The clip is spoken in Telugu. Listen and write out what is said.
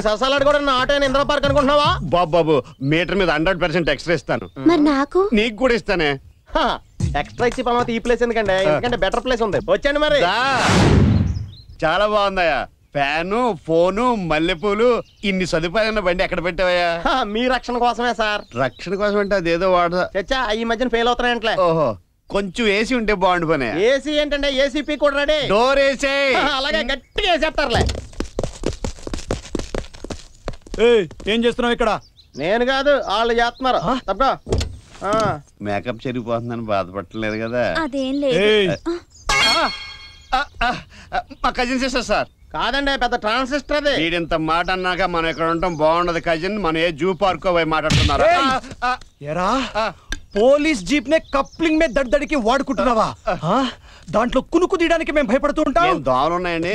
ససాలాడు కూడా నా ఆటో ఇంద్ర పార్క్ అనుకుంటున్నావా? బాబు మీటర్ మీద 100% ఎక్స్ట్రా ఇస్తాను. మరి నాకు నీకు కూడా ఇస్తానే. ఎక్స్ట్రా ఇచ్చి పని ఈ ప్లేస్ ఎందుకంటే ఎందుకంటే బెటర్ ప్లేస్ ఉంది. వచ్చండి మరి. చాలా బాగుందయ్యా. ఫ్యాను, ఫోను, మల్లెపూలు, ఇన్ని సదుపాయాలన్న బండి ఎక్కడ పెట్టావయ్యా? మీ రక్షణ కోసమే సార్. రక్షణ కోసం అంటే అదేదో వాడదా? చచ్చా ఈ మధ్యన ఫెయిల్ అవుతున్నాయంట్లే. ఓహో, కొంచెం ఏసీ ఉంటే బాగుండు పని. ఏసీ ఏంటంటే ఏసీపీ కూడా రెడీ. Door AC. అలాగే గట్టిగా వేసేస్తారులే. ఏం చేస్తున్నావు ఇక్కడ? నేను కాదు, వాళ్ళు చేస్తున్నారు. తప్ప మేకప్ చెరిగిపోతుందని బాధపడలేదు కదా? అదేం లేదు. మా కజిన్ సిస్టర్ సార్. కాదండి, పెద్ద ట్రాన్సిస్టర్ అది. వీడింత మాట అన్నాక మనం ఇక్కడ ఉండటం బాగుండదు కజిన్. మనం ఏ జూ పార్క్ పోయి మాట్లాడుతున్నారు. పోలీస్ జీప్ నే కప్లింగ్ మీద దడికి వాడుకుంటున్నావా? దాంట్లో కునుకు తీయడానికి మేము భయపడుతూ ఉంటాం. దోమలు ఉన్నాయండి.